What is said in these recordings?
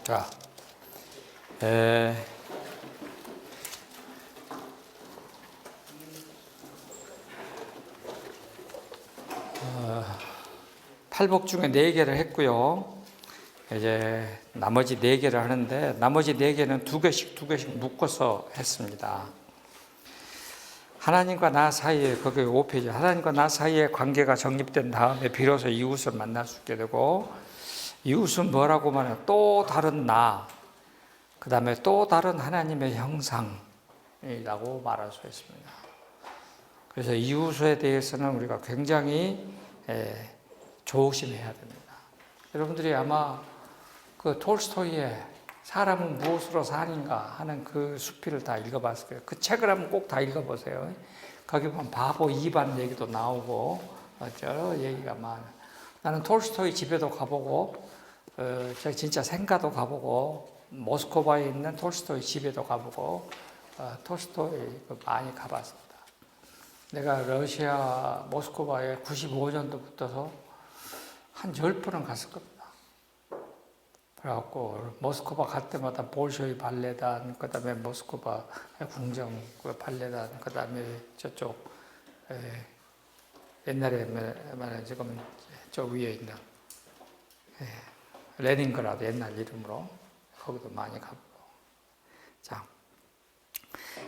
자, 팔복 중에 4개를 했고요. 이제 나머지 4개를 하는데 나머지 4개는 2개씩 묶어서 했습니다. 하나님과 나 사이에, 거기 5페이지, 하나님과 나 사이에 관계가 정립된 다음에 비로소 이웃을 만날 수 있게 되고, 이웃은 뭐라고 말해요? 또 다른 나, 그 다음에 또 다른 하나님의 형상이라고 말할 수 있습니다. 그래서 이웃에 대해서는 우리가 굉장히 조심해야 됩니다. 여러분들이 아마 그 톨스토이의 사람은 무엇으로 사는가 하는 그 수필을 다 읽어봤을 거예요. 그 책을 한번 꼭 다 읽어보세요. 거기 보면 바보 이반 얘기도 나오고 여러 얘기가 많아요. 나는 톨스토이 집에도 가보고 제가 진짜 생가도 가보고 모스크바에 있는 톨스토이 집에도 가보고 톨스토이 많이 가봤습니다. 내가 러시아 모스크바에 95년도부터서 한 10번은 갔을 겁니다. 그래갖고 모스크바 갈 때마다 볼쇼이 발레단, 그 다음에 모스크바 궁정 발레단, 그 다음에 저쪽 옛날에 말하는 지금 저 위에 있는 레닌그라드 옛날 이름으로 거기도 많이 가보고. 자,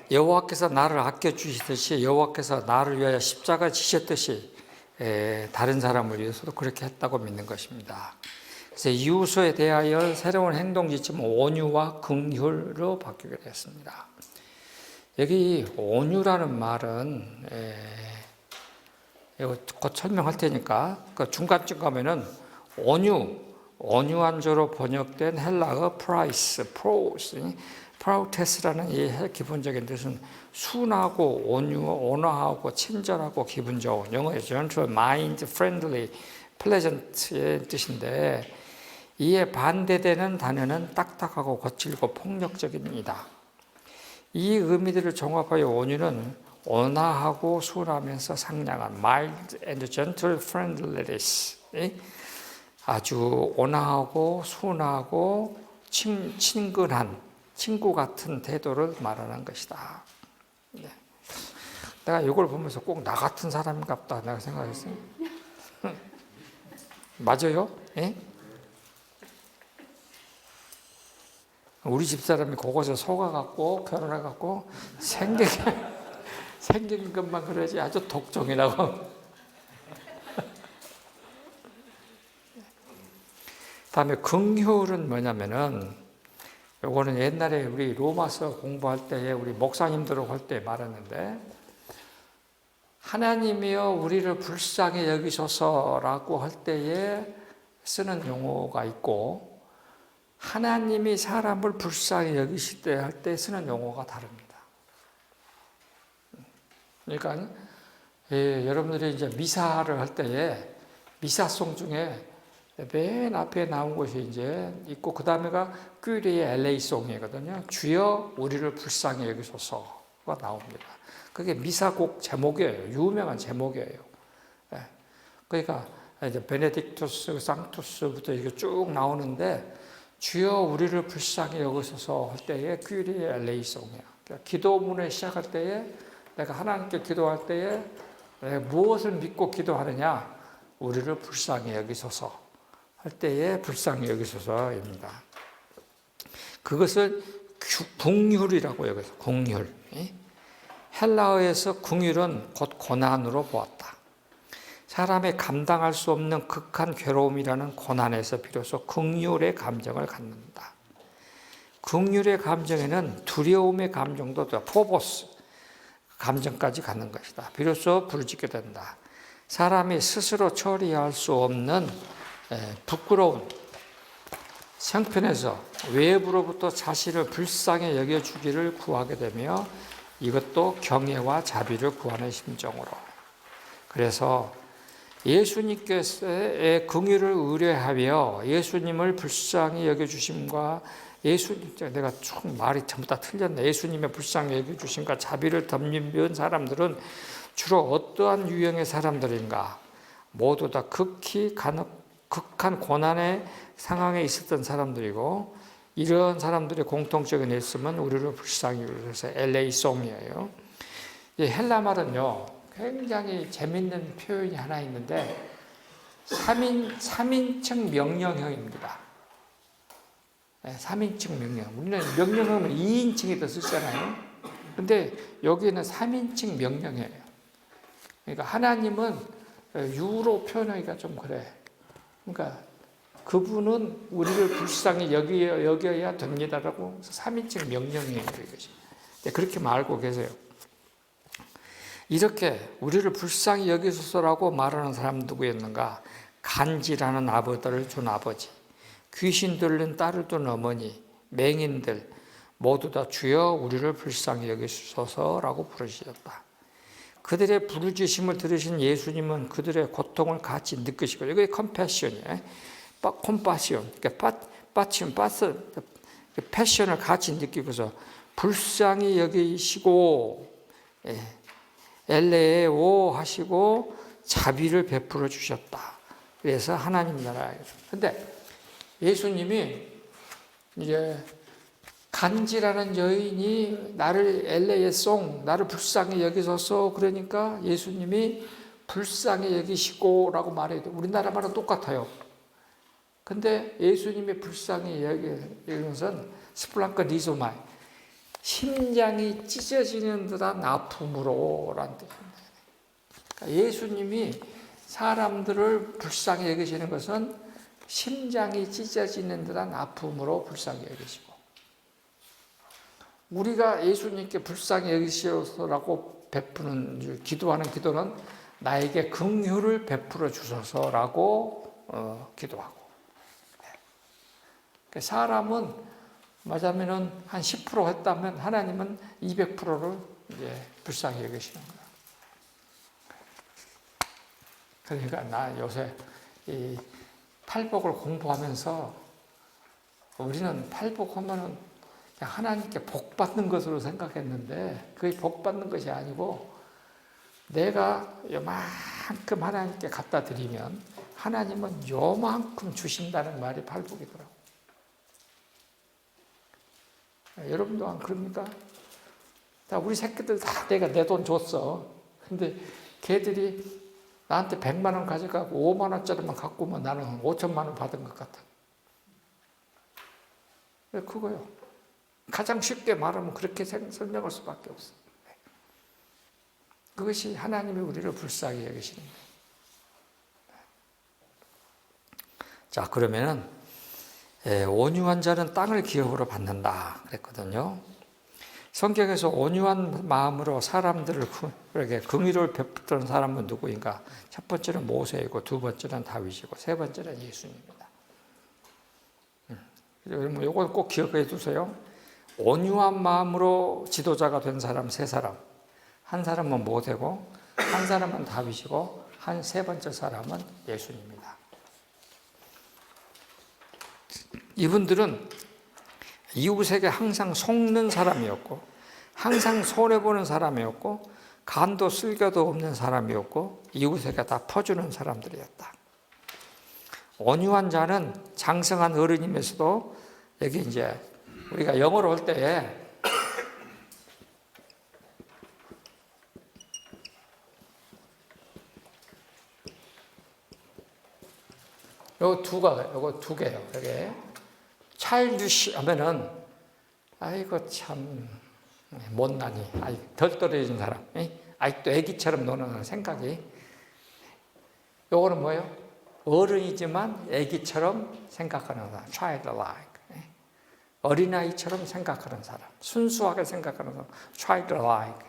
여호와께서 나를 아껴 주시듯이 여호와께서 나를 위하여 십자가 지셨듯이 다른 사람을 위해서도 그렇게 했다고 믿는 것입니다. 그래서 이웃에 대하여 새로운 행동 지침은 온유와 긍휼로 바뀌게 됐습니다. 여기 온유라는 말은 곧 설명할 테니까 그 중간쯤 가면은 온유한 조로 번역된 헬라어 프라우테스라는 이 기본적인 뜻은 순하고 온화하고 친절하고 기분 좋은, 영어에 gentle, mind, friendly, pleasant의 뜻인데, 이에 반대되는 단어는 딱딱하고 거칠고 폭력적입니다. 이 의미들을 종합하여 온유는 온화하고 순하면서 상냥한 mild and gentle friendliness, 아주 온화하고 순하고 친근한 친구 같은 태도를 말하는 것이다. 네. 내가 이걸 보면서 꼭 나 같은 사람인갑다 내가 생각했어요. 맞아요? 예? 우리 집사람이 그곳에 속아갖고 결혼해갖고 생긴 것만 그러지 아주 독종이라고. 다음에 긍휼은 뭐냐면은, 요거는 옛날에 우리 로마서 공부할 때에 우리 목사님들하고 할 때 말했는데, 하나님이여 우리를 불쌍히 여기소서라고 할 때에 쓰는 용어가 있고, 하나님이 사람을 불쌍히 여기실 때 할 때 쓰는 용어가 다릅니다. 그러니까 여러분들이 이제 미사를 할 때에 미사송 중에 맨 앞에 나온 것이 이제 있고, 그 다음에가 큐리의 LA송이거든요. 주여 우리를 불쌍히 여기소서가 나옵니다. 그게 미사곡 제목이에요. 유명한 제목이에요. 그러니까 이제 베네딕투스, 상투스부터 이게 쭉 나오는데, 주여 우리를 불쌍히 여기소서 할 때에 큐리의 LA송이야. 그러니까 기도문에 시작할 때에 내가 하나님께 기도할 때에 무엇을 믿고 기도하느냐? 우리를 불쌍히 여기소서 할 때에 불쌍히 여기소서입니다. 그것을 긍휼이라고 여기서 긍휼. 헬라어에서 긍휼은 곧 고난으로 보았다. 사람이 감당할 수 없는 극한 괴로움이라는 고난에서 비로소 긍휼의 감정을 갖는다. 긍휼의 감정에는 두려움의 감정도 포보스 감정까지 갖는 것이다. 비로소 부르짖게 된다. 사람이 스스로 처리할 수 없는 부끄러운 형편에서 외부로부터 자신을 불쌍히 여겨주기를 구하게 되며, 이것도 경애와 자비를 구하는 심정으로. 그래서 예수님께서의 긍휼을 의뢰하며 예수님을 불쌍히 여겨주심과 내가 쭉 말이 전부 다 틀렸네. 예수님의 불쌍히 여겨주심과 자비를 덤빈 사람들은 주로 어떠한 유형의 사람들인가? 모두 다 극한 고난의 상황에 있었던 사람들이고, 이런 사람들의 공통적인 있으면 우리를 불쌍히 여기서 LA송이에요. 이 헬라 말은요, 굉장히 재밌는 표현이 하나 있는데 3인칭 명령형입니다. 3인칭 명령. 우리는 명령형은 2인칭에도 쓰잖아요. 근데 여기는 3인칭 명령이에요. 그러니까 하나님은 유로 표현하기가 좀 그래. 그러니까 그분은 우리를 불쌍히 여겨야 됩니다라고 3인칭 명령이에요. 이것이. 그렇게 알고 계세요. 이렇게 우리를 불쌍히 여기소서라고 말하는 사람 누구였는가? 간지라는 아버지를 준 아버지, 귀신 들린 딸을 둔 어머니, 맹인들 모두 다 주여 우리를 불쌍히 여기소서라고 부르셨다. 그들의 부르짖음을 들으신 예수님은 그들의 고통을 같이 느끼시고, 이게 컴패션이에요. 컴파시온, 패션을 같이 느끼고서 불쌍히 여기시고 엘레오 하시고 자비를 베풀어 주셨다. 그래서 하나님 나라에서. 근데 예수님이 이제 간지라는 여인이 나를 엘레송, 나를 불쌍히 여기소서 그러니까 예수님이 불쌍히 여기시고라고 말해도 우리나라 말은 똑같아요. 근데 예수님이 불쌍히 여기는 것은 스플랑크 리조마이, 심장이 찢어지는 듯한 아픔으로라는 뜻입니다. 그러니까 예수님이 사람들을 불쌍히 여기시는 것은 심장이 찢어지는 듯한 아픔으로 불쌍히 여기시고, 우리가 예수님께 불쌍히 여기시소서라고 베푸는 기도하는 기도는 나에게 긍휼을 베풀어 주소서라고 기도하고, 사람은 맞으면은 한 10% 했다면 하나님은 200%를 이제 불쌍히 여기시는 거예요. 그러니까 나 요새 이 팔복을 공부하면서 우리는 팔복하면은 그냥 하나님께 복 받는 것으로 생각했는데 그게 복 받는 것이 아니고 내가 요만큼 하나님께 갖다 드리면 하나님은 요만큼 주신다는 말이 팔복이더라고요. 여러분도 안 그럽니까? 다 우리 새끼들 다 내가 내 돈 줬어. 근데 걔들이 나한테 100만 원 가져가고 5만 원짜리만 갖고 오면 나는 5천만 원 받은 것 같아. 그거요. 가장 쉽게 말하면 그렇게 설명할 수밖에 없어. 그것이 하나님이 우리를 불쌍히 여기시는 거예요. 자, 그러면은 온유한 자는 땅을 기업으로 받는다 그랬거든요. 성경에서 온유한 마음으로 사람들에게 긍휼을 베푸던 사람은 누구인가? 첫 번째는 모세이고, 두 번째는 다윗이고, 세 번째는 예수님입니다. 여러분 이거 꼭 기억해 두세요. 온유한 마음으로 지도자가 된 사람 세 사람, 한 사람은 모세고, 한 사람은 다윗이고, 한 세 번째 사람은 예수님입니다. 이분들은 이웃에게 항상 속는 사람이었고, 항상 손해보는 사람이었고, 간도 쓸겨도 없는 사람이었고, 이웃에게 다 퍼주는 사람들이었다. 온유한 자는 장성한 어른이면서도, 여기 이제 우리가 영어로 할 때에 요거 두 개요. 여기 차일드시 하면은 아이고 참 못나니, 덜 떨어진 사람, 아직도 애기처럼 노는 생각이. 요거는 뭐예요? 어른이지만 애기처럼 생각하는 사람, childlike. 어린아이처럼 생각하는 사람, 순수하게 생각하는 사람, childlike.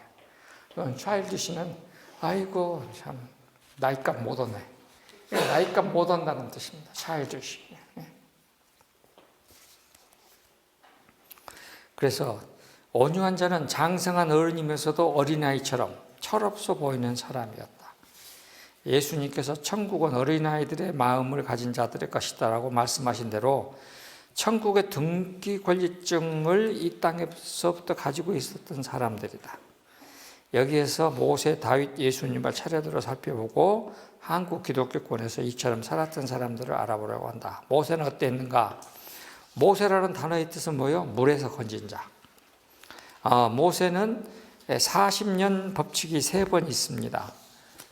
childish는 아이고 참 나이값 못 오네. 나이값 못 온다는 뜻입니다. childish. 그래서 온유한 자는 장성한 어른이면서도 어린아이처럼 철없어 보이는 사람이었다. 예수님께서 천국은 어린아이들의 마음을 가진 자들의 것이다라고 말씀하신 대로 천국의 등기 권리증을 이 땅에서부터 가지고 있었던 사람들이다. 여기에서 모세, 다윗, 예수님을 차례대로 살펴보고 한국 기독교권에서 이처럼 살았던 사람들을 알아보려고 한다. 모세는 어땠는가? 모세라는 단어의 뜻은 뭐예요? 물에서 건진 자. 모세는 40년 법칙이 3번 있습니다.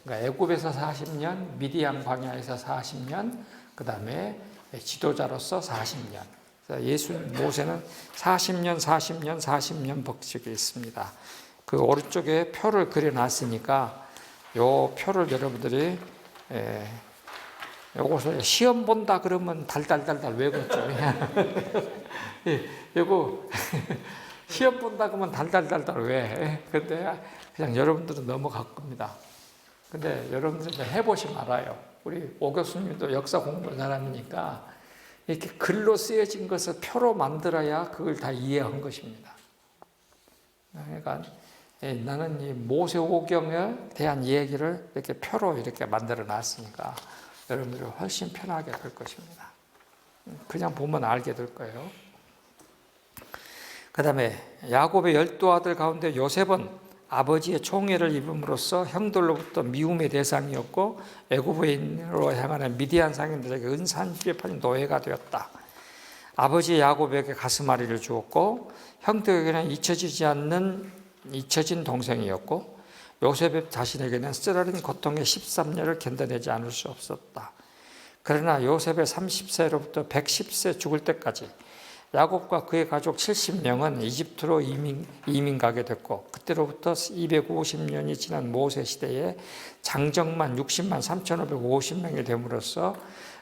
그러니까 애굽에서 40년, 미디안 광야에서 40년, 그 다음에 지도자로서 40년. 모세는 40년, 40년, 40년 법칙이 있습니다. 그 오른쪽에 표를 그려놨으니까 요 표를 여러분들이 요것을 시험 본다 그러면 달달달달 외웠죠. 요거 시험 본다 그러면 달달달달 왜? 근데 그냥 여러분들은 넘어갈 겁니다. 근데 여러분들 해보시면 알아요. 우리 오 교수님도 역사 공부 사람이니까 이렇게 글로 쓰여진 것을 표로 만들어야 그걸 다 이해한 것입니다. 그러니까 나는 이 모세오경에 대한 얘기를 이렇게 표로 이렇게 만들어 놨으니까 여러분들이 훨씬 편하게 될 것입니다. 그냥 보면 알게 될 거예요. 그 다음에 야곱의 12아들 가운데 요셉은 아버지의 총애를 입음으로써 형들로부터 미움의 대상이었고 애굽으로 향하는 미디안 상인들에게 은산지에 팔린 노예가 되었다. 아버지 야곱에게 가스마리를 주었고 형들에게는 잊혀진 동생이었고 요셉의 자신에게는 쓰라린 고통의 13년을 견뎌내지 않을 수 없었다. 그러나 요셉의 30세로부터 110세 죽을 때까지 야곱과 그의 가족 70명은 이집트로 이민 가게 됐고 그때로부터 250년이 지난 모세 시대에 장정만 60만 3,550명이 됨으로써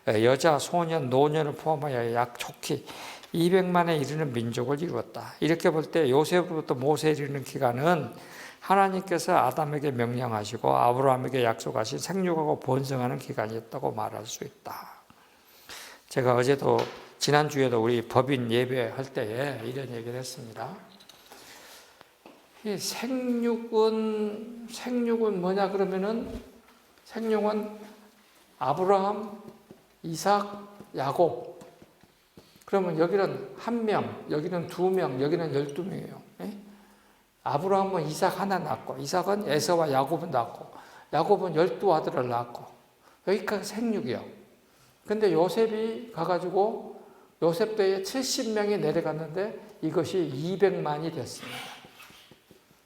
여자, 소년, 노년을 포함하여 약 좋게 200만에 이르는 민족을 이루었다. 이렇게 볼 때 요셉으로부터 모세에 이르는 기간은 하나님께서 아담에게 명령하시고 아브라함에게 약속하신 생육하고 번성하는 기간이었다고 말할 수 있다. 제가 지난주에도 우리 법인 예배할 때에 이런 얘기를 했습니다. 이 생육은 뭐냐 그러면은 생육은 아브라함, 이삭, 야곱. 그러면 여기는 1명, 여기는 2명, 여기는 12명이에요. 아브라함은 이삭 하나 낳고, 이삭은 에서와 야곱은 낳고, 야곱은 12아들을 낳고, 여기까지 생육이요. 근데 요셉이 가가지고 요셉 때에 70명이 내려갔는데 이것이 200만이 됐습니다.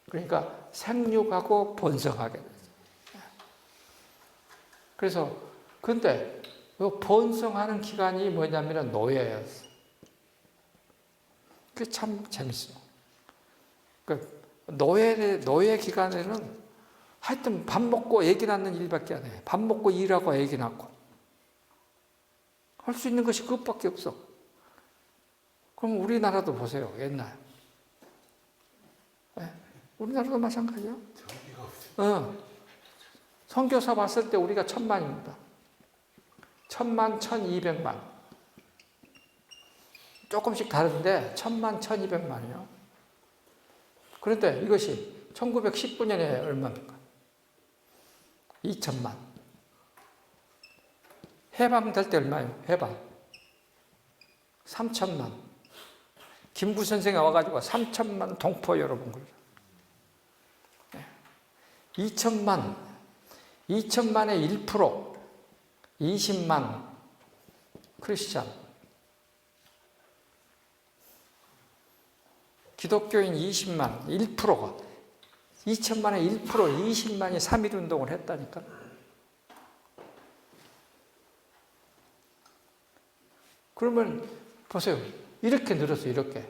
그러니까 생육하고 번성하게 됐어요. 그래서 근데 이 번성하는 기간이 뭐냐면 노예였어요. 그게 참 재밌어요. 노예 기간에는 하여튼 밥 먹고 애기 낳는 일밖에 안 해요. 밥 먹고 일하고 애기 낳고 할 수 있는 것이 그것밖에 없어. 그럼 우리나라도 보세요. 옛날. 우리나라도 마찬가지야. 선교사 봤을 때 우리가 1000만입니다. 1000만, 1200만. 조금씩 다른데 1000만, 1200만이요. 그런데 이것이 1919년에 얼마입니까? 2000만. 해방될 때 얼마예요? 해방. 3000만. 김구 선생이 와가지고 3000만 동포 열어본 거죠. 2000만. 2000만의 1%. 20만 크리스찬. 기독교인 20만, 1%가 2000만의 1%, 20만이 3.1운동을 했다니까. 그러면 보세요. 이렇게 늘었어. 이렇게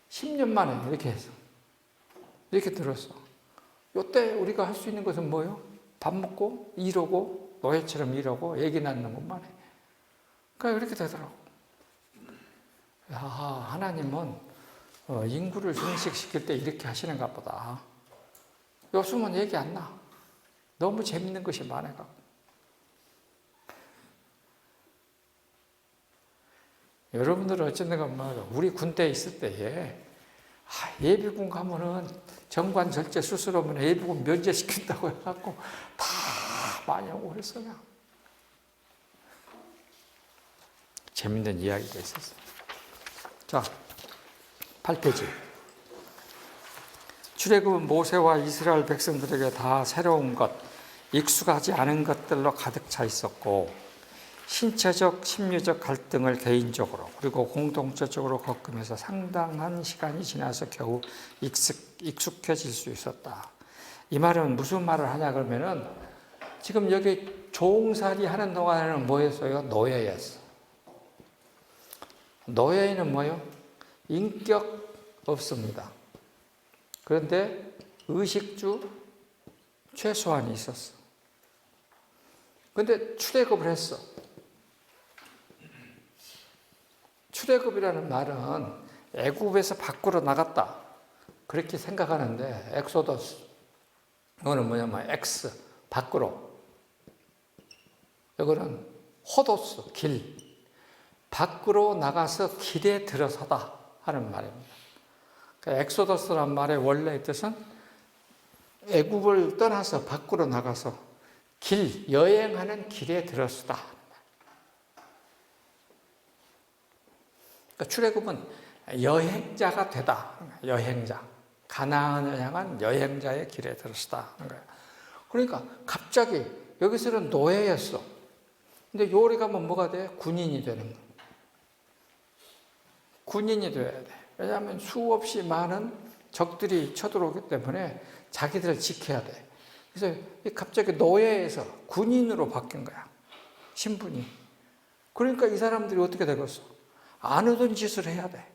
10년 만에 이렇게 해서 이렇게 늘었어. 이때 우리가 할 수 있는 것은 뭐예요? 밥 먹고 일하고 노예처럼 일하고 애기 낳는 것만 해. 그러니까 이렇게 되더라고. 야, 하나님은 인구를 증식시킬 때 이렇게 하시는가 보다. 요즘은 얘기 안 나. 너무 재밌는 것이 많아가지고. 여러분들은 어쨌든가 우리 군대에 있을 때에 예비군 가면은 정관 절제 수술하면 예비군 면제시킨다고 해갖고 다 많이 오고 그랬어요. 재밌는 이야기가 있었어요. 자, 8페이지. 출애굽은 모세와 이스라엘 백성들에게 다 새로운 것, 익숙하지 않은 것들로 가득 차 있었고 신체적, 심리적 갈등을 개인적으로 그리고 공동체적으로 겪으면서 상당한 시간이 지나서 겨우 익숙해질 수 있었다. 이 말은 무슨 말을 하냐 그러면은 지금 여기 종살이 하는 동안에는 뭐였어요? 노예였어. 노예는 뭐예요? 인격 없습니다. 그런데 의식주 최소한이 있었어. 근데 출애굽을 했어. 출애굽이라는 말은 애굽에서 밖으로 나갔다 그렇게 생각하는데 엑소더스 이거는 뭐냐면 엑스 밖으로 이거는 호도스 길 밖으로 나가서 길에 들어서다 하는 말입니다. 그러니까 엑소더스란 말의 원래의 뜻은 애굽을 떠나서 밖으로 나가서 여행하는 길에 들어서다. 그러니까 출애굽은 여행자가 되다. 여행자. 가나안을 향한 여행자의 길에 들었다. 그러니까 갑자기 여기서는 노예였어. 근데 요리 가면 뭐가 돼? 군인이 되는 거야. 군인이 돼야 돼. 왜냐하면 수없이 많은 적들이 쳐들어오기 때문에 자기들을 지켜야 돼. 그래서 갑자기 노예에서 군인으로 바뀐 거야. 신분이. 그러니까 이 사람들이 어떻게 되겠어? 안 하던 짓을 해야 돼.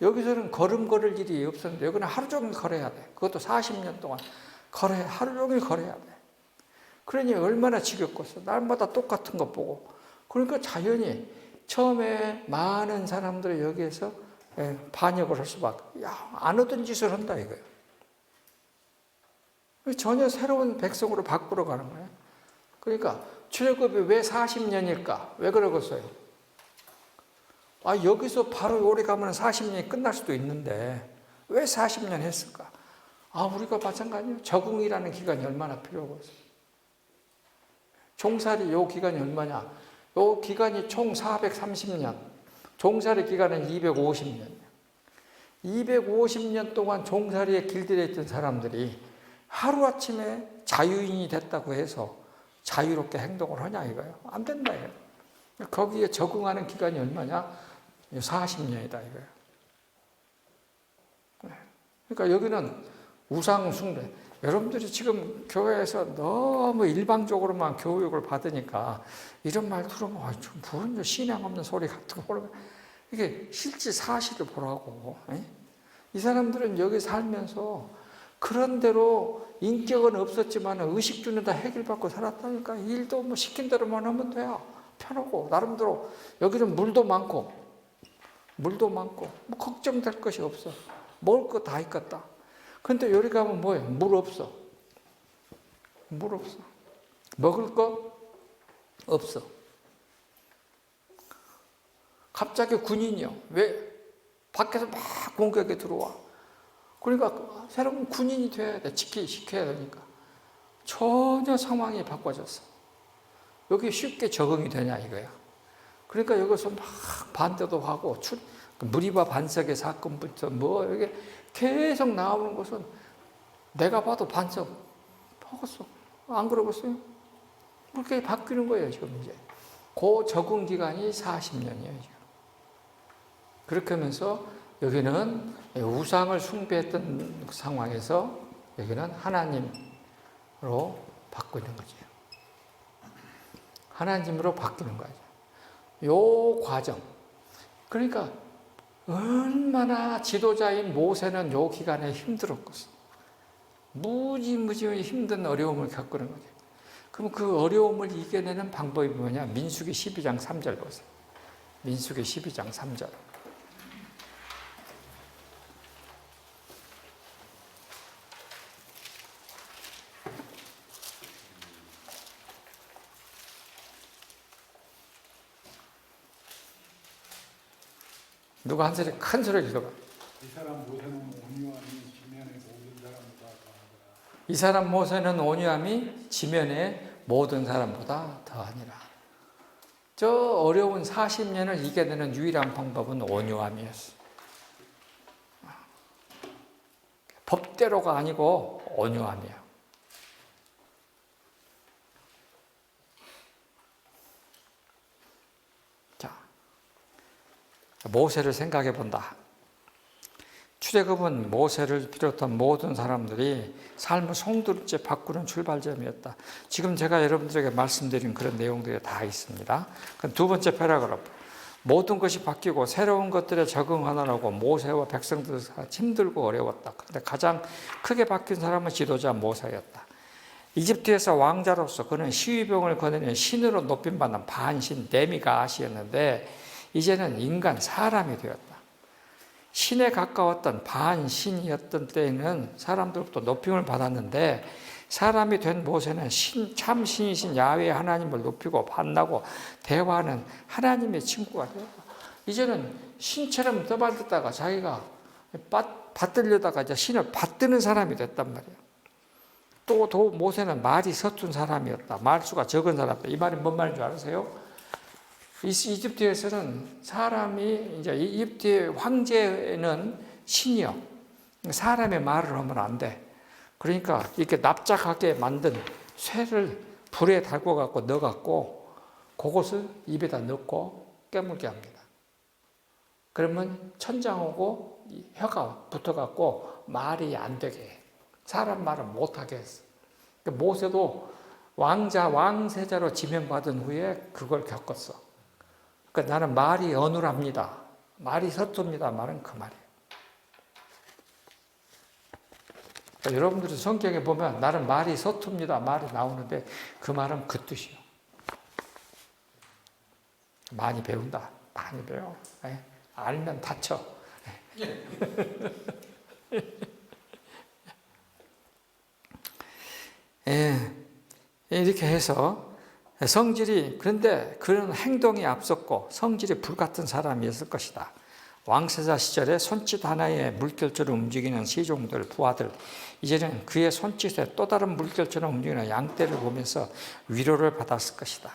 여기서는 걸음 걸을 일이 없었는데 여기는 하루 종일 걸어야 돼. 그것도 40년 동안 하루 종일 걸어야 돼. 그러니 얼마나 지겹겠어. 날마다 똑같은 거 보고. 그러니까 자연히 처음에 많은 사람들이 여기에서 반역을 할 수밖에. 안 하던 짓을 한다 이거예요. 전혀 새로운 백성으로 바꾸러 가는 거예요. 그러니까 출애굽이 왜 40년일까? 왜 그러겠어요? 여기서 바로 오래 가면 40년이 끝날 수도 있는데 왜 40년 했을까? 우리가 마찬가지예요. 적응이라는 기간이 얼마나 필요하겠어요. 종살이 요 기간이 얼마냐? 요 기간이 총 430년. 종살이 기간은 250년. 250년 동안 종살이에 길들여 있던 사람들이 하루아침에 자유인이 됐다고 해서 자유롭게 행동을 하냐 이거예요. 안 된다 이거예요. 거기에 적응하는 기간이 얼마냐? 40년이다 이거예요. 그러니까 여기는 우상 숭배. 여러분들이 지금 교회에서 너무 일방적으로만 교육을 받으니까 이런 말 들으면 무슨 신앙 없는 소리 같은 거 이게 실제 사실을 보라고. 이 사람들은 여기 살면서 그런 대로 인격은 없었지만 의식주는 다 해결받고 살았다니까. 일도 뭐 시킨 대로만 하면 돼요. 편하고 나름대로 여기는 물도 많고 뭐 걱정될 것이 없어. 먹을 거 다 있겠다. 근데 여기 가면 뭐예요? 물 없어. 먹을 거 없어. 갑자기 군인이요. 왜? 밖에서 막 공격에 들어와. 그러니까 새로운 군인이 돼야 돼. 지켜야 되니까. 전혀 상황이 바꿔졌어. 여기 쉽게 적응이 되냐 이거야. 그러니까 여기서 막 반대도 하고 무리바 반석의 사건부터 이게 계속 나오는 것은 내가 봐도 반석 하겠어. 안 그러겠어요? 그렇게 바뀌는 거예요 지금 이제. 그 적응 기간이 40년이에요 지금. 그렇게 하면서 여기는 우상을 숭배했던 상황에서 여기는 하나님으로 바뀌는 거죠. 하나님으로 바뀌는 거죠. 요 과정. 그러니까 얼마나 지도자인 모세는 요 기간에 힘들었겠어. 무지무지 힘든 어려움을 겪는 거죠. 그럼 그 어려움을 이겨내는 방법이 뭐냐? 민수기 12장 3절 보세요. 민수기 12장 3절. 누가 한 소리 큰 소리 읽어봐. 이 사람 모세는 온유함이 지면의 모든 사람보다 더하더라. 이 사람 모세는 온유함이 지면의 모든 사람보다 더하니라. 저 어려운 40년을 이겨내는 유일한 방법은 온유함이었어. 법대로가 아니고 온유함이야. 모세를 생각해 본다. 출애굽은 모세를 비롯한 모든 사람들이 삶을 송두리째 바꾸는 출발점이었다. 지금 제가 여러분들에게 말씀드린 그런 내용들이 다 있습니다. 두 번째 패러그래프. 모든 것이 바뀌고 새로운 것들에 적응하느라고 모세와 백성들이 힘들고 어려웠다. 그런데 가장 크게 바뀐 사람은 지도자 모세였다. 이집트에서 왕자로서 그는 시위병을 거느리는 신으로 높임받는 반신 데미가시였는데 이제는 인간 사람이 되었다. 신에 가까웠던 반신이었던 때에는 사람들로부터 높임을 받았는데 사람이 된 모세는 참 신이신 야훼 하나님을 높이고 반나고 대화하는 하나님의 친구가 되었다. 이제는 신처럼 떠받들다가 자기가 받들려다가 이제 신을 받드는 사람이 됐단 말이에요. 또 모세는 말이 서툰 사람이었다. 말수가 적은 사람이었다. 이 말이 뭔 말인 줄 아세요? 이집트에서는 사람이 이제 이집트의 황제는 신이요. 사람의 말을 하면 안 돼. 그러니까 이렇게 납작하게 만든 쇠를 불에 달고 갖고 넣어갖고 그것을 입에다 넣고 깨물게 합니다. 그러면 천장하고 혀가 붙어갖고 말이 안 되게 해. 사람 말을 못하게 했어. 모세도 왕세자로 지명받은 후에 그걸 겪었어. 그러니까 나는 말이 어눌합니다. 말이 서툽니다. 말은 그 말이에요. 그러니까 여러분들이 성경에 보면 나는 말이 서툽니다. 말이 나오는데 그 말은 그 뜻이요. 많이 배운다. 많이 배워. 알면 다쳐. 이렇게 해서 성질이 그런데 그런 행동이 앞섰고 성질이 불같은 사람이었을 것이다. 왕세자 시절에 손짓 하나에 물결처럼 움직이는 시종들, 부하들 이제는 그의 손짓에 또 다른 물결처럼 움직이는 양떼를 보면서 위로를 받았을 것이다.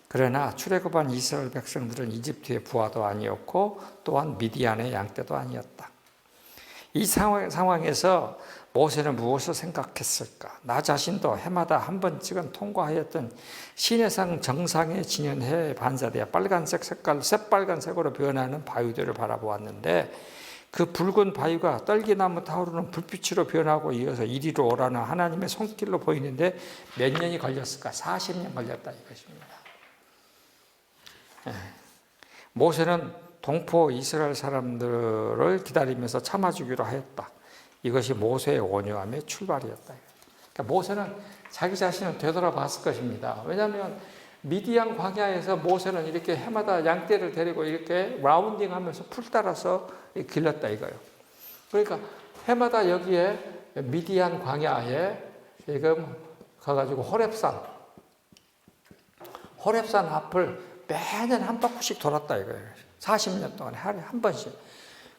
그러나 출애굽한 이스라엘 백성들은 이집트의 부하도 아니었고 또한 미디안의 양떼도 아니었다. 이 상황에서 모세는 무엇을 생각했을까? 나 자신도 해마다 한 번씩은 통과하였던 시내산 정상에 진연해 반사되어 빨간색 색깔, 새빨간색으로 변하는 바위들을 바라보았는데 그 붉은 바위가 떨기나무 타오르는 불빛으로 변하고 이어서 이리로 오라는 하나님의 손길로 보이는데 몇 년이 걸렸을까? 40년 걸렸다 이것입니다. 모세는 동포 이스라엘 사람들을 기다리면서 참아주기로 하였다. 이것이 모세의 온유함의 출발이었다. 그러니까 모세는 자기 자신을 되돌아봤을 것입니다. 왜냐하면 미디안 광야에서 모세는 이렇게 해마다 양떼를 데리고 이렇게 라운딩하면서 풀 따라서 길렀다 이거예요. 그러니까 해마다 여기에 미디안 광야에 지금 가가지고 호렙산 앞을 매년 한 바퀴씩 돌았다 이거예요. 40년 동안 하루에 한 번씩.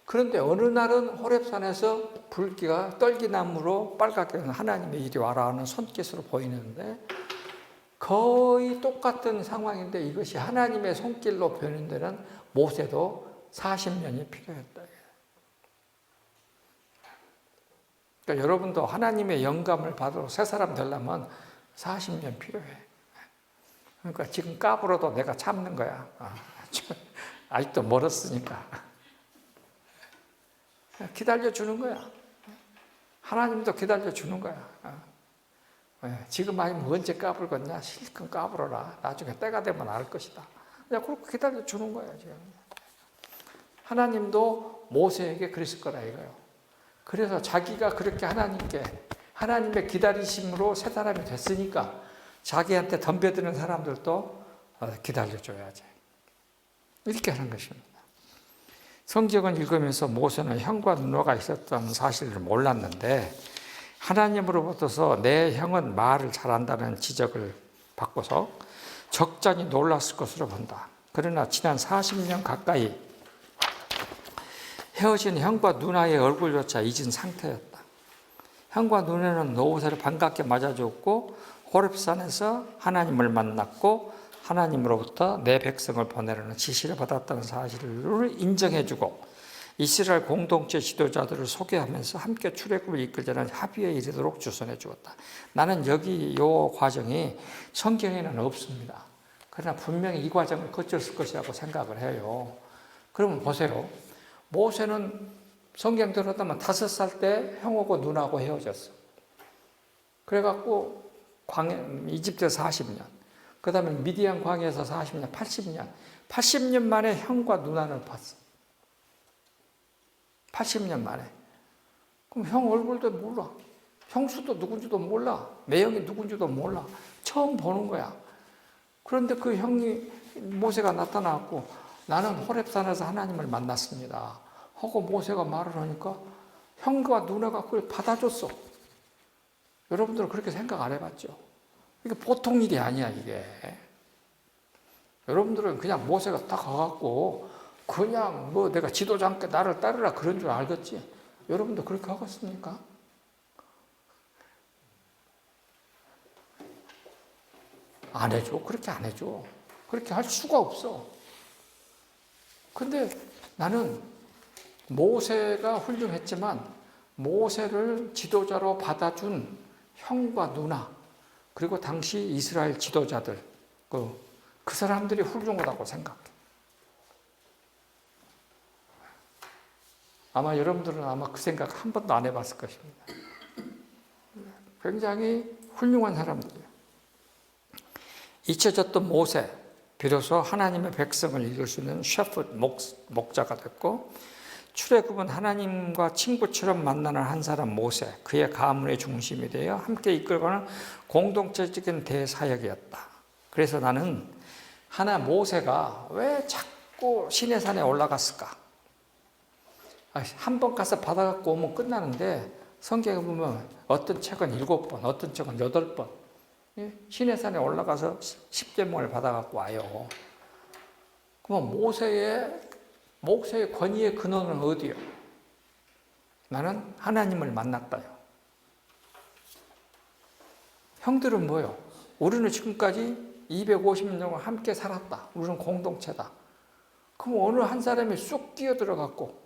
그런데 어느 날은 호렙산에서 불기가 떨기나무로 빨갛게 하나님의 이리 와라 하는 손깃으로 보이는데 거의 똑같은 상황인데 이것이 하나님의 손길로 보이는 데는 모세도 40년이 필요했다. 그러니까 여러분도 하나님의 영감을 받으러 새 사람 되려면 40년 필요해. 그러니까 지금 까불어도 내가 참는 거야. 아직도 멀었으니까. 기다려주는 거야. 하나님도 기다려주는 거야. 지금 아니면 언제 까불겠냐? 실컷 까불어라. 나중에 때가 되면 알 것이다. 그냥 그렇게 기다려주는 거야, 지금. 하나님도 모세에게 그랬을 거라 이거예요. 그래서 자기가 그렇게 하나님의 기다리심으로 새 사람이 됐으니까 자기한테 덤벼드는 사람들도 기다려줘야지. 이렇게 하는 것입니다. 성경을 읽으면서 모세는 형과 누나가 있었던 사실을 몰랐는데 하나님으로부터서 내 형은 말을 잘한다는 지적을 받고서 적잖이 놀랐을 것으로 본다. 그러나 지난 40년 가까이 헤어진 형과 누나의 얼굴조차 잊은 상태였다. 형과 누나는 모세를 반갑게 맞아줬고 호렙산에서 하나님을 만났고 하나님으로부터 내 백성을 보내라는 지시를 받았다는 사실을 인정해주고 이스라엘 공동체 지도자들을 소개하면서 함께 출애굽을 이끌자는 합의에 이르도록 주선해 주었다. 나는 이 과정이 성경에는 없습니다. 그러나 분명히 이 과정을 거쳤을 것이라고 생각을 해요. 그러면 보세요. 모세는 성경 들었다면 5살 때 형하고 누나하고 헤어졌어. 그래갖고 이집트에서 40년, 그 다음에 미디안 광야에서 40년, 80년. 80년 만에 형과 누나를 봤어. 80년 만에. 그럼 형 얼굴도 몰라. 형수도 누군지도 몰라. 매형이 누군지도 몰라. 처음 보는 거야. 그런데 그 형이 모세가 나타나고 나는 호렙산에서 하나님을 만났습니다 하고 모세가 말을 하니까 형과 누나가 그걸 받아줬어. 여러분들은 그렇게 생각 안 해봤죠? 이게 보통 일이 아니야, 이게. 여러분들은 그냥 모세가 딱 가갖고 그냥 뭐 내가 지도자께 나를 따르라 그런 줄 알겠지? 여러분도 그렇게 하겠습니까? 안 해줘. 그렇게 안 해줘. 그렇게 할 수가 없어. 근데 나는 모세가 훌륭했지만 모세를 지도자로 받아준 형과 누나, 그리고 당시 이스라엘 지도자들, 그 사람들이 훌륭하다고 생각해. 아마 여러분들은 아마 그 생각 한 번도 안 해봤을 것입니다. 굉장히 훌륭한 사람들이에요. 잊혀졌던 모세, 비로소 하나님의 백성을 이룰 수 있는 셰프드, 목자가 됐고, 출애굽은 하나님과 친구처럼 만나는 한 사람 모세, 그의 가문의 중심이 되어 함께 이끌고는 공동체적인 대사역이었다. 그래서 나는 모세가 왜 자꾸 시내산에 올라갔을까? 한 번 가서 받아 갖고 오면 끝나는데 성경에 보면 어떤 책은 7번, 어떤 책은 8번 시내산에 올라가서 십계명을 받아 갖고 와요. 그러면 모세의 권위의 근원은 어디요? 나는 하나님을 만났다요. 형들은 뭐요? 우리는 지금까지 250년 함께 살았다. 우리는 공동체다. 그럼 어느 한 사람이 쑥 뛰어들어갖고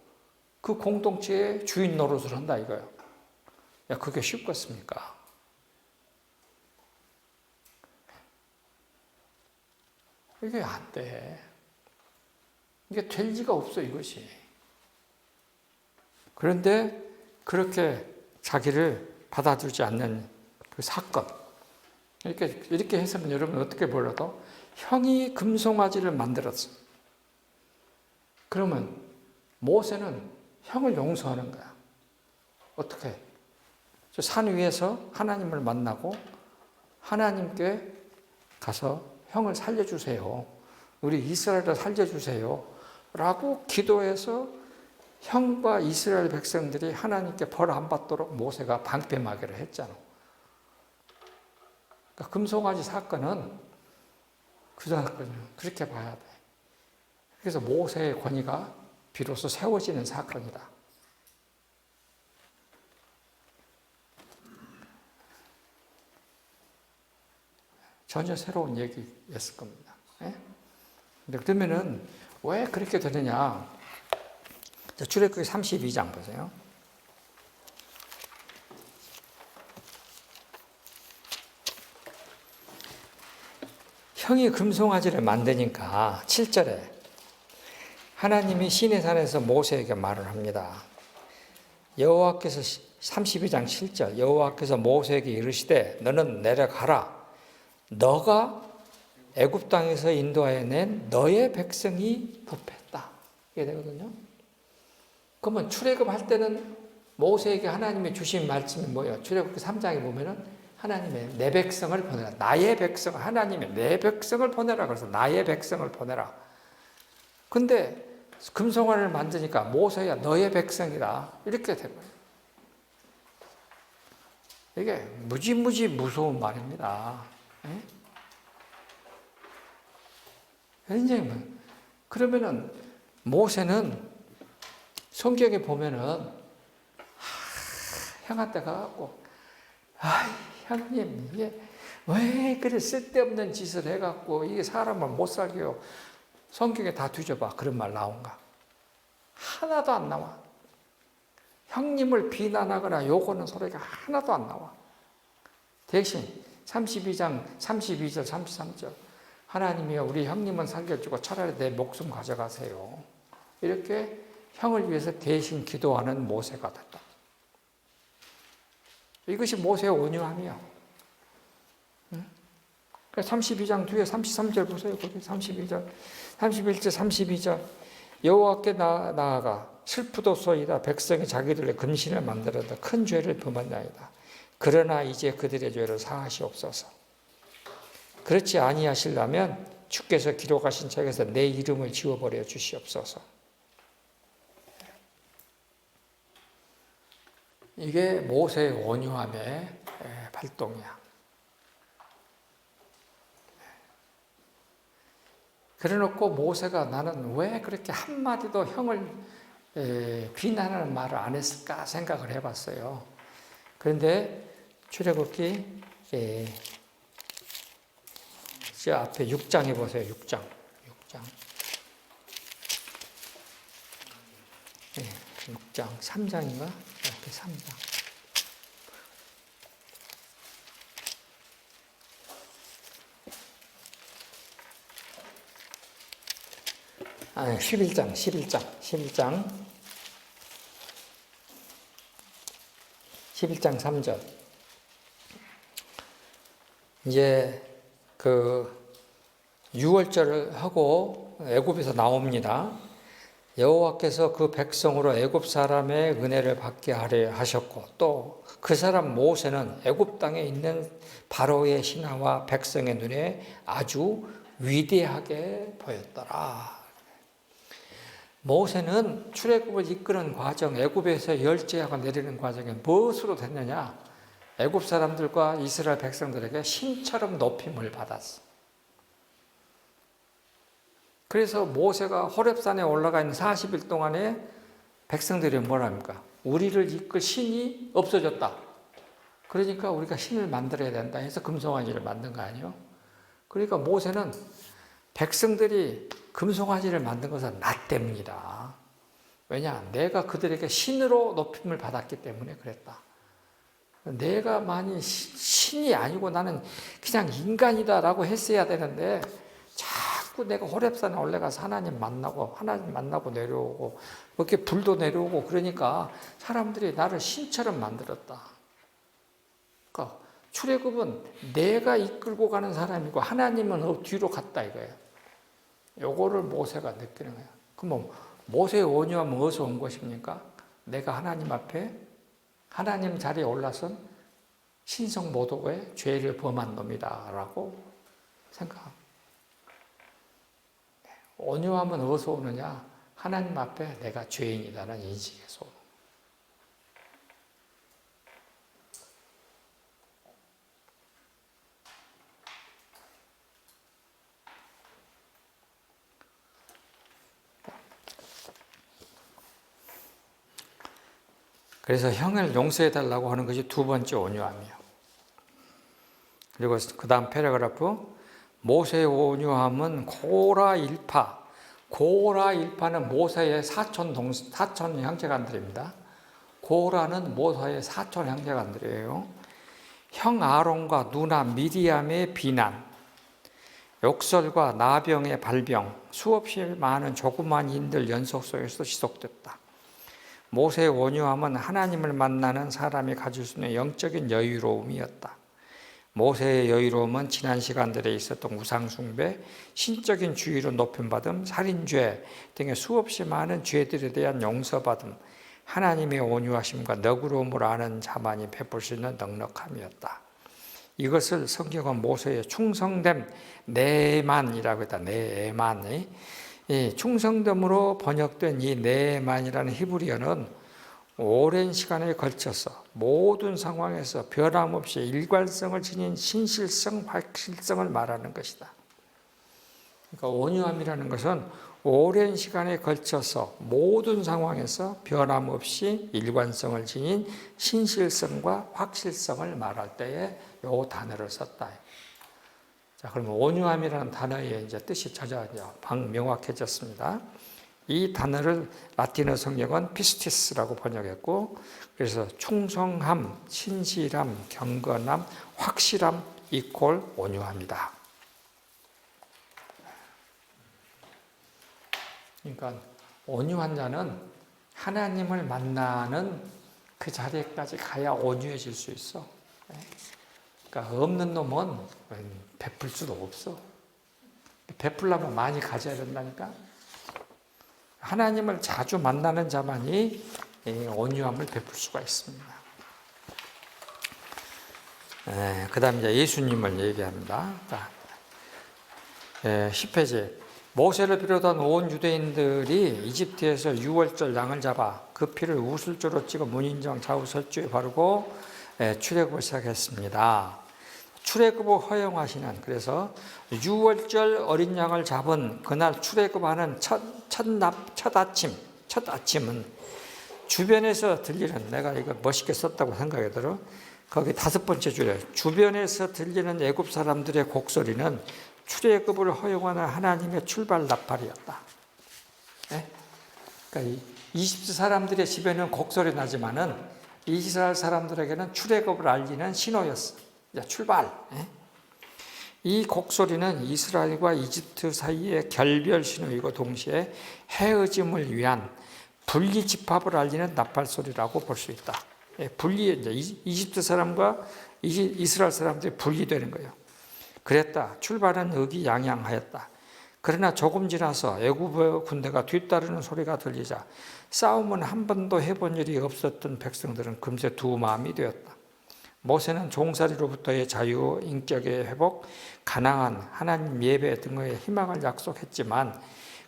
그 공동체의 주인 노릇을 한다 이거예요. 야, 그게 쉽겠습니까? 이게 안 돼. 이게 될 리가 없어, 이것이. 그런데 그렇게 자기를 받아주지 않는 그 사건. 이렇게 해서면 여러분 어떻게 보려도 형이 금송아지를 만들었어. 그러면 모세는 형을 용서하는 거야. 어떻게? 저 산 위에서 하나님을 만나고 하나님께 가서 형을 살려주세요. 우리 이스라엘을 살려주세요. 라고 기도해서 형과 이스라엘 백성들이 하나님께 벌 안 받도록 모세가 방패막이를 했잖아. 그러니까 금송아지 사건은 그 사건을 그렇게 봐야 돼. 그래서 모세의 권위가 비로소 세워지는 사건이다. 전혀 새로운 얘기였을 겁니다. 근데 그러면은 왜 그렇게 되느냐? 출애굽기 32장 보세요. 형이 금송아지를 만드니까 7절에 하나님이 시내산에서 모세에게 말을 합니다. 여호와께서 32장 7절 여호와께서 모세에게 이르시되 너는 내려가라. 너가 애굽 땅에서 인도하여 낸 너의 백성이 부패했다. 이게 되거든요. 그러면 출애굽할 때는 모세에게 하나님이 주신 말씀이 뭐예요? 출애굽기 3장에 보면은 하나님의 내 백성을 보내라. 나의 백성, 하나님의 내 백성을 보내라. 그래서 나의 백성을 보내라. 근데 금송아지를 만드니까 모세야 너의 백성이다. 이렇게 된 거예요. 이게 무지무지 무서운 말입니다. 굉장히 그러면은 모세는 성경에 보면은 형한테 가갖고 형님 이게 왜 그래 쓸데없는 짓을 해갖고 이게 사람을 못 살게 해요. 성경에 다 뒤져봐. 그런 말 나온가? 하나도 안 나와. 형님을 비난하거나 욕하는 소리가 하나도 안 나와. 대신 32장 32절 33절 하나님이여 우리 형님은 살려주고 차라리 내 목숨 가져가세요. 이렇게 형을 위해서 대신 기도하는 모세가 됐다. 이것이 모세의 온유함이야. 32장 뒤에 33절 보세요. 거기 31절, 32절. 여호와께 나아가 슬프도소이다. 백성이 자기들의 근신을 만들었다. 큰 죄를 범한나이다. 그러나 이제 그들의 죄를 사하시옵소서. 그렇지 아니하시려면 주께서 기록하신 책에서 내 이름을 지워버려 주시옵소서. 이게 모세의 온유함의 발동이야. 그래놓고 모세가 나는 왜 그렇게 한마디도 형을 비난하는 말을 안 했을까 생각을 해봤어요. 그런데 출애굽기 저 앞에 6장에 보세요. 6장. 6장 3장인가? 이렇게 3장. 11장 3절. 이제 그 유월절을 하고 애굽에서 나옵니다. 여호와께서 그 백성으로 애굽 사람의 은혜를 받게 하려 하셨고 또 그 사람 모세는 애굽 땅에 있는 바로의 신하와 백성의 눈에 아주 위대하게 보였더라. 모세는 출애굽을 이끄는 과정, 애굽에서 열제하고 내리는 과정에 무엇으로 됐느냐? 애굽 사람들과 이스라엘 백성들에게 신처럼 높임을 받았어. 그래서 모세가 호렙산에 올라가 있는 40일 동안에 백성들이 뭐랍니까? 우리를 이끌 신이 없어졌다. 그러니까 우리가 신을 만들어야 된다 해서 금송아지를 만든 거 아니에요? 그러니까 모세는 백성들이 금송아지를 만든 것은 나 때문이다. 왜냐? 내가 그들에게 신으로 높임을 받았기 때문에 그랬다. 내가 만일 신이 아니고 나는 그냥 인간이다라고 했어야 되는데 자꾸 내가 호렙산에 올라가서 하나님 만나고 내려오고 이렇게 불도 내려오고 그러니까 사람들이 나를 신처럼 만들었다. 그러니까 출애굽은 내가 이끌고 가는 사람이고 하나님은 뒤로 갔다 이거예요. 요거를 모세가 느끼는 거예요. 그럼 모세의 온유함은 어디서 온 것입니까? 내가 하나님 앞에 하나님 자리에 올라선 신성 모독의 죄를 범한 놈이다 라고 생각합니다. 온유함은 어디서 오느냐? 하나님 앞에 내가 죄인이다라는 인식에서 오는 거예요. 그래서 형을 용서해달라고 하는 것이 두 번째 온유함이에요. 그리고 그 다음 패러그래프 모세의 온유함은 고라일파는 모세의 사촌 형제간들입니다. 고라는 모세의 사촌 형제간들이에요. 형 아론과 누나 미리암의 비난, 욕설과 나병의 발병, 수없이 많은 조그만 인들 연속 속에서 지속됐다. 모세의 온유함은 하나님을 만나는 사람이 가질 수 있는 영적인 여유로움이었다. 모세의 여유로움은 지난 시간들에 있었던 우상숭배, 신적인 주의로 높임받음, 살인죄 등의 수없이 많은 죄들에 대한 용서받음, 하나님의 온유하심과 너그러움을 아는 자만이 베풀 수 있는 넉넉함이었다. 이것을 성경은 모세의 충성됨 네만이라고 했다. 네만. 이 충성됨으로 번역된 이 네만이라는 히브리어는 오랜 시간에 걸쳐서 모든 상황에서 변함없이 일관성을 지닌 신실성, 확실성을 말하는 것이다. 그러니까 온유함이라는 것은 오랜 시간에 걸쳐서 모든 상황에서 변함없이 일관성을 지닌 신실성과 확실성을 말할 때에 이 단어를 썼다. 자, 그러면 온유함이라는 단어의 이제 뜻이 명확해졌습니다. 이 단어를 라틴어 성경은 피스티스라고 번역했고, 그래서 충성함, 신실함, 경건함, 확실함 이퀄 온유함이다. 그러니까 온유한 자는 하나님을 만나는 그 자리에까지 가야 온유해질 수 있어. 그러니까 없는 놈은 베풀 수도 없어. 베풀려면 많이 가져야 된다니까. 하나님을 자주 만나는 자만이 온유함을 베풀 수가 있습니다. 그 다음 이제 예수님을 얘기합니다. 10회째. 모세를 비롯한 온 유대인들이 이집트에서 유월절 양을 잡아 그 피를 우슬조로 찍어 문인정 좌우 설주에 바르고 출애굽을 시작했습니다. 출애굽을 허용하시는, 그래서 유월절 어린 양을 잡은 그날 출애굽하는 첫 아침은 주변에서 들리는, 내가 이거 멋있게 썼다고 생각이 들어. 거기 5번째 줄에 주변에서 들리는 애굽 사람들의 곡소리는 출애굽을 허용하는 하나님의 출발 나팔이었다. 그러니까 이집트 사람들의 집에는 곡소리 나지만은 이스라엘 사람들에게는 출애굽을 알리는 신호였어. 출발. 이 곡소리는 이스라엘과 이집트 사이의 결별 신호이고 동시에 헤어짐을 위한 분리 집합을 알리는 나팔 소리라고 볼 수 있다. 이집트 사람과 이스라엘 사람들이 분리되는 거예요. 그랬다. 출발은 의기양양하였다. 그러나 조금 지나서 애굽의 군대가 뒤따르는 소리가 들리자 싸움은 한 번도 해본 일이 없었던 백성들은 금세 두 마음이 되었다. 모세는 종살이로부터의 자유, 인격의 회복, 가나안, 하나님 예배 등의 희망을 약속했지만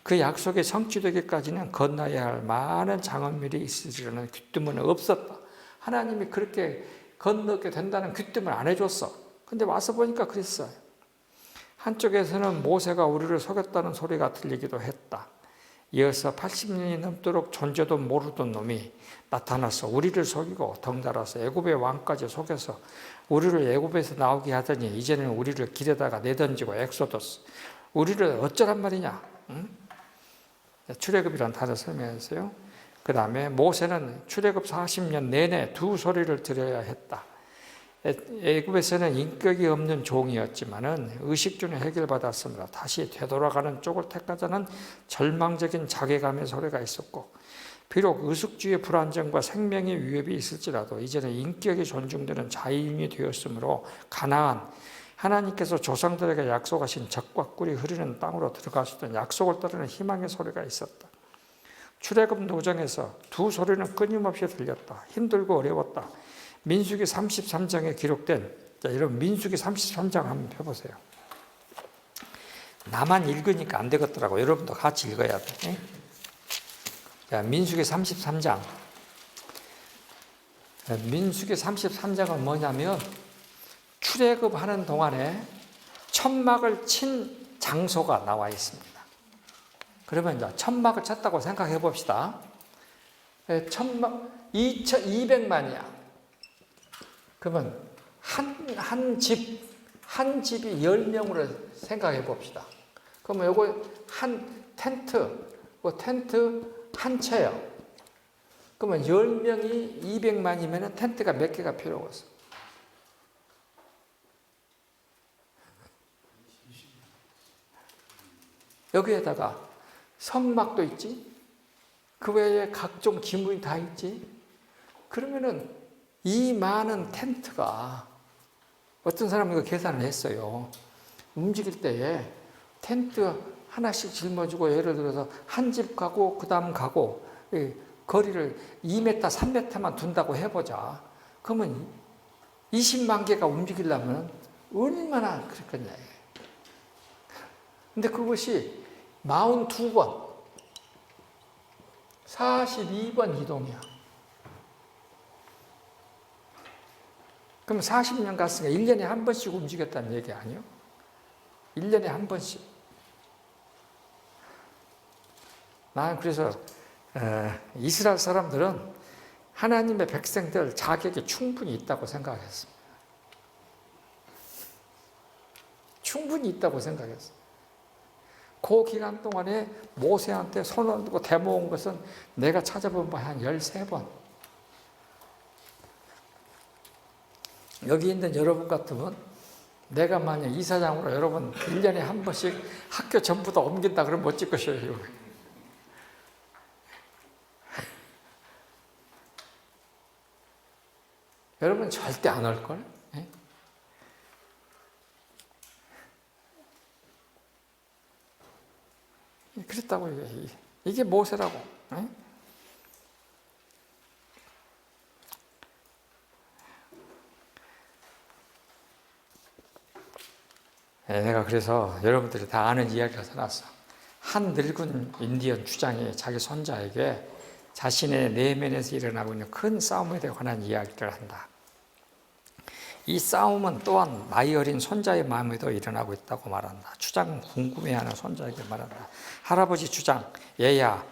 그 약속이 성취되기까지는 건너야 할 많은 장엄밀이 있으리라는 귀뜸은 없었다. 하나님이 그렇게 건너게 된다는 귀뜸을 안 해줬어. 근데 와서 보니까 그랬어요. 한쪽에서는 모세가 우리를 속였다는 소리가 들리기도 했다. 이어서 80년이 넘도록 존재도 모르던 놈이 나타나서 우리를 속이고 덩달아서 애굽의 왕까지 속여서 우리를 애굽에서 나오게 하더니 이제는 우리를 길에다가 내던지고 엑소더스. 우리를 어쩌란 말이냐? 응? 출애굽이란 단어 설명했어요. 그 다음에 모세는 출애굽 40년 내내 두 소리를 들어야 했다. 애굽에서는 인격이 없는 종이었지만은 의식주는 해결받았으므로 다시 되돌아가는 쪽을 택하자는 절망적인 자괴감의 소리가 있었고, 비록 의식주의 불안정과 생명의 위협이 있을지라도 이제는 인격이 존중되는 자유인이 되었으므로 가나안, 하나님께서 조상들에게 약속하신 젖과 꿀이 흐르는 땅으로 들어갈 수 있는 약속을 따르는 희망의 소리가 있었다. 출애굽 노정에서 두 소리는 끊임없이 들렸다. 힘들고 어려웠다. 민수기 33장에 기록된, 자, 여러분 민수기 33장 한번 펴보세요. 나만 읽으니까 안 되겠더라고. 여러분도 같이 읽어야 돼. 자, 민수기 33장. 민수기 33장은 뭐냐면 출애굽하는 동안에 천막을 친 장소가 나와 있습니다. 그러면 이제 천막을 쳤다고 생각해 봅시다. 천막 200만이야. 그러면 한 집이 10명으로 생각해 봅시다. 그러면 요거 한 텐트 한 채요. 그러면 10명이 200만이면 텐트가 몇 개가 필요가 없어? 여기에다가 성막도 있지, 그 외에 각종 기물이 다 있지. 그러면은 이 많은 텐트가, 어떤 사람이 이거 계산을 했어요. 움직일 때에 텐트 하나씩 짊어지고, 예를 들어서 한 집 가고 그 다음 가고 거리를 2m, 3m만 둔다고 해보자. 그러면 20만 개가 움직이려면 얼마나 그랬겠냐. 근데 그것이 42번, 42번 이동이야. 그럼 40년 갔으니까 1년에 한 번씩 움직였다는 얘기 아니에요? 1년에 한 번씩. 나는 그래서 이스라엘 사람들은 하나님의 백성들 자격이 충분히 있다고 생각했습니다. 충분히 있다고 생각했어요. 그 기간 동안에 모세한테 손을 들고 대모은 것은 내가 찾아본 바 한 13번. 여기 있는 여러분 같으면 내가 만약 이사장으로 여러분 1년에 한 번씩 학교 전부 다 옮긴다 그러면 어쩔 것이에요. 여러분 절대 안 올걸? 예? 그랬다고 이게 모세라고. 예? 내가 그래서 여러분들이 다 아는 이야기가 써놨어. 한 늙은 인디언 주장이 자기 손자에게 자신의 내면에서 일어나고 있는 큰 싸움에 관한 이야기를 한다. 이 싸움은 또한 나이 어린 손자의 마음에도 일어나고 있다고 말한다. 주장은 궁금해하는 손자에게 말한다. 할아버지 주장, 얘야,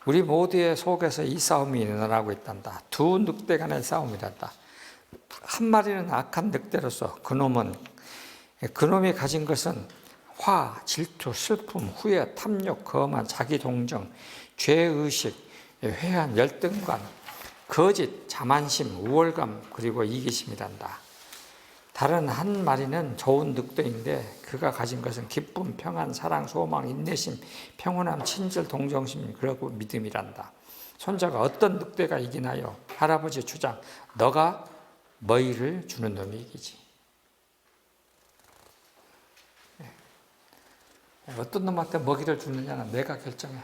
우리 모두의 속에서 이 싸움이 일어나고 있단다. 두 늑대 간의 싸움이란다. 한 마리는 악한 늑대로서 그놈이 가진 것은 화, 질투, 슬픔, 후회, 탐욕, 거만, 자기동정, 죄의식, 회한, 열등감, 거짓, 자만심, 우월감, 그리고 이기심이란다. 다른 한 마리는 좋은 늑대인데 그가 가진 것은 기쁨, 평안, 사랑, 소망, 인내심, 평온함, 친절, 동정심, 그리고 믿음이란다. 손자가 어떤 늑대가 이기나요? 할아버지 주장, 너가 먹이를 주는 놈이 이기지. 어떤 놈한테 먹이를 주느냐는 내가 결정해.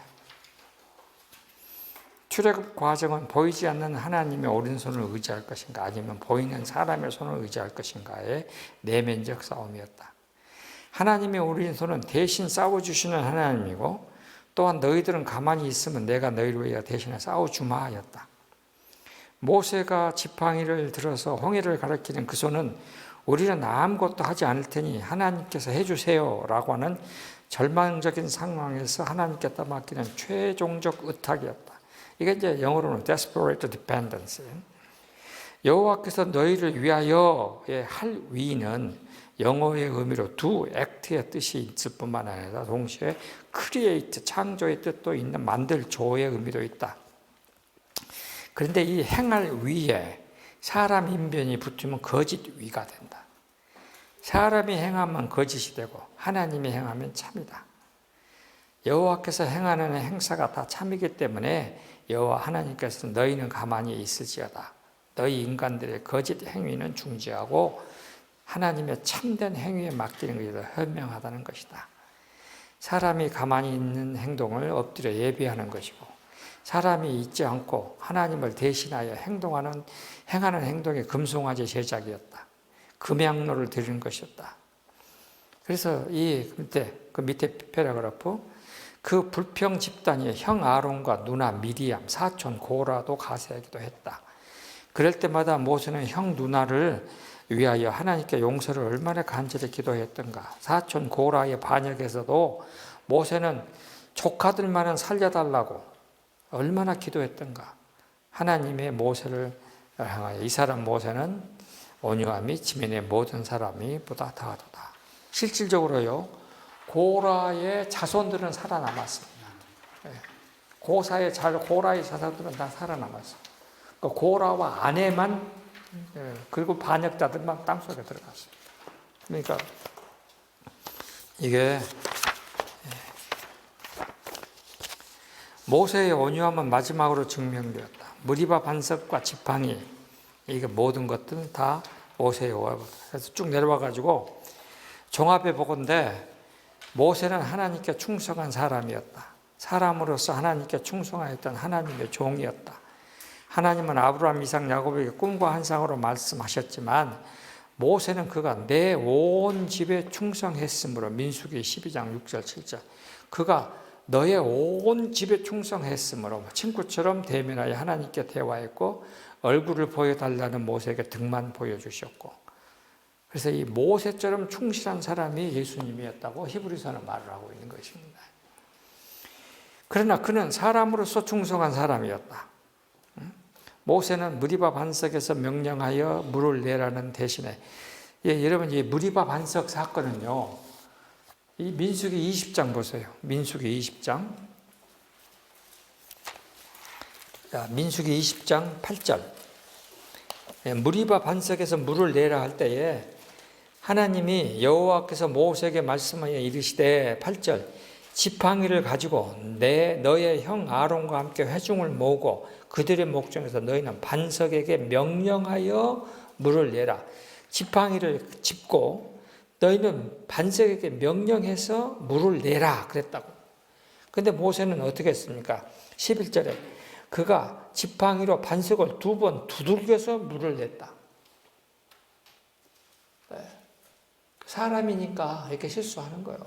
출애굽 과정은 보이지 않는 하나님의 오른손을 의지할 것인가 아니면 보이는 사람의 손을 의지할 것인가의 내면적 싸움이었다. 하나님의 오른손은 대신 싸워주시는 하나님이고 또한 너희들은 가만히 있으면 내가 너희를 위해 대신에 싸워주마 하였다. 모세가 지팡이를 들어서 홍해를 가리키는 그 손은 우리는 아무것도 하지 않을 테니 하나님께서 해주세요 라고 하는 절망적인 상황에서 하나님께 떠맡기는 최종적 의탁이었다. 이게 이제 영어로는 desperate dependence. 여호와께서 너희를 위하여의 할 위는 영어의 의미로 do, act의 뜻이 있을 뿐만 아니라 동시에 create, 창조의 뜻도 있는 만들, 조의 의미도 있다. 그런데 이 행할 위에 사람 인변이 붙으면 거짓 위가 된다. 사람이 행하면 거짓이 되고 하나님이 행하면 참이다. 여호와께서 행하는 행사가 다 참이기 때문에 여호와 하나님께서 너희는 가만히 있을지어다. 너희 인간들의 거짓 행위는 중지하고 하나님의 참된 행위에 맡기는 것이 더 현명하다는 것이다. 사람이 가만히 있는 행동을 엎드려 예비하는 것이고 사람이 있지 않고 하나님을 대신하여 행하는 행동이 금송아지 제작이었다. 금양로를 드리는 것이었다. 그래서 그 밑에 패러그래프 그 불평 집단이 형 아론과 누나 미리암, 사촌 고라도 가세하기도 했다. 그럴 때마다 모세는 형 누나를 위하여 하나님께 용서를 얼마나 간절히 기도했던가. 사촌 고라의 반역에서도 모세는 조카들만은 살려달라고 얼마나 기도했던가. 하나님의 모세를 향하여 이 사람 모세는 온유함이 지면의 모든 사람이 보다 더하도다. 실질적으로요, 고라의 자손들은 살아남았습니다. 고라의 자손들은 다 살아남았어요. 고라와 아내만 그리고 반역자들만 땅속에 들어갔어요. 그러니까 이게 모세의 온유함은 마지막으로 증명되었다. 무리바 반석과 지팡이 이게 모든 것들은 다 모세의 오합이다. 그래서 쭉 내려와 가지고 종합해 보건대 모세는 하나님께 충성한 사람이었다. 사람으로서 하나님께 충성하였던 하나님의 종이었다. 하나님은 아브라함, 이삭, 야곱에게 꿈과 환상으로 말씀하셨지만 모세는 그가 내 온 집에 충성했으므로 민수기 12장 6절 7절 그가 너의 온 집에 충성했으므로 친구처럼 대면하여 하나님께 대화했고 얼굴을 보여달라는 모세에게 등만 보여주셨고 그래서 이 모세처럼 충실한 사람이 예수님이었다고 히브리서는 말을 하고 있는 것입니다. 그러나 그는 사람으로서 충성한 사람이었다. 모세는 무리바 반석에서 명령하여 물을 내라는 대신에 여러분 이 무리바 반석 사건은요. 이 민수기 20장 보세요. 민수기 20장. 민수기 20장 8절. 무리바 반석에서 물을 내라 할 때에 하나님이 여호와께서 모세에게 말씀하여 이르시되 8절 지팡이를 가지고 너의 형 아론과 함께 회중을 모으고 그들의 목전에서 너희는 반석에게 명령하여 물을 내라. 지팡이를 짚고 너희는 반석에게 명령해서 물을 내라 그랬다고. 근데 모세는 어떻게 했습니까? 11절에 그가 지팡이로 반석을 2번 두들겨서 물을 냈다. 사람이니까 이렇게 실수하는 거예요.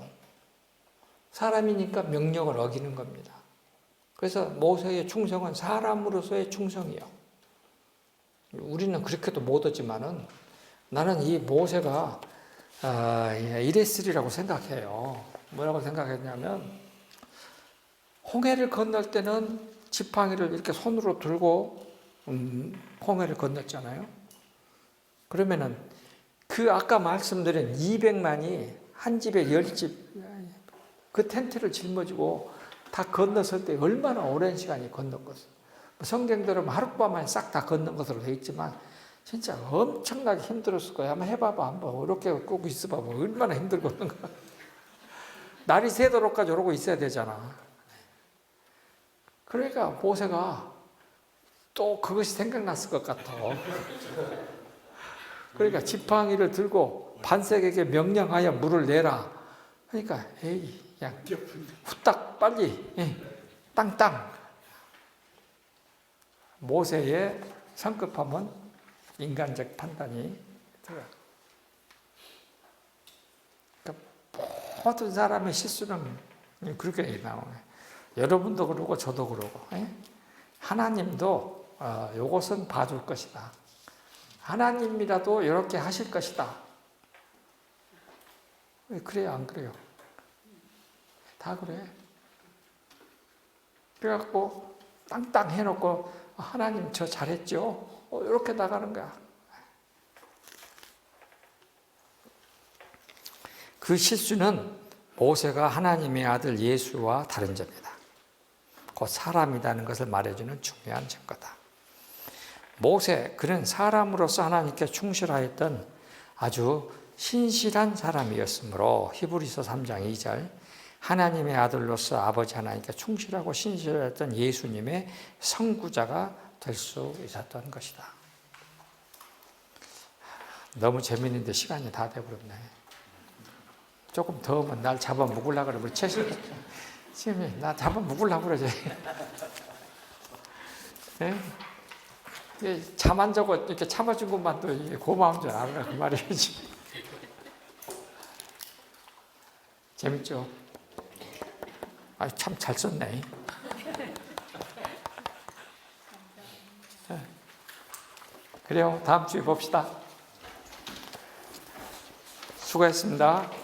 사람이니까 명령을 어기는 겁니다. 그래서 모세의 충성은 사람으로서의 충성이요. 우리는 그렇게도 못하지만은 나는 이 모세가 이랬으리라고 생각해요. 뭐라고 생각했냐면 홍해를 건널 때는 지팡이를 이렇게 손으로 들고 홍해를 건넜잖아요. 그러면은 그 아까 말씀드린 200만이 한 집에 10집 그 텐트를 짊어지고 다 건넜을 때 얼마나 오랜 시간이 건넜겠어요. 성경대로 하룻밤만에 싹 다 건넌 것으로 되어 있지만 진짜 엄청나게 힘들었을 거예요. 한번 해봐봐. 한번 이렇게 끄고 있어봐. 얼마나 힘들겠는가. 날이 새도록까지 오르고 있어야 되잖아. 그러니까 모세가 또 그것이 생각났을 것 같아. 그러니까 지팡이를 들고 반석에게 명령하여 물을 내라. 그러니까 에이 그냥 후딱 빨리 땅땅. 모세의 성급함은 인간적 판단이 들어요. 그러니까 모든 사람의 실수는 그렇게 나오네. 여러분도 그러고 저도 그러고 하나님도 이것은 봐줄 것이다. 하나님이라도 이렇게 하실 것이다. 왜 그래요? 안 그래요? 다 그래. 그래갖고 땅땅 해놓고 하나님 저 잘했죠? 이렇게 나가는 거야. 그 실수는 모세가 하나님의 아들 예수와 다른 점이다. 곧 사람이라는 것을 말해주는 중요한 증거다. 모세, 그는 사람으로서 하나님께 충실하였던 아주 신실한 사람이었으므로 히브리서 3장 2절 하나님의 아들로서 아버지 하나님께 충실하고 신실했던 예수님의 선구자가 될 수 있었던 것이다. 너무 재밌는데 시간이 다 돼버렸네. 조금 더 하면 날 잡아먹으려고 그래. 우리 최실 지금 나 잡아먹으려고 그러지. 잠 안 자고 이렇게 참아준 것만도 고마운 줄 알아. 그 말이지. 재밌죠? 참 잘 썼네. 그래요. 다음 주에 봅시다. 수고했습니다.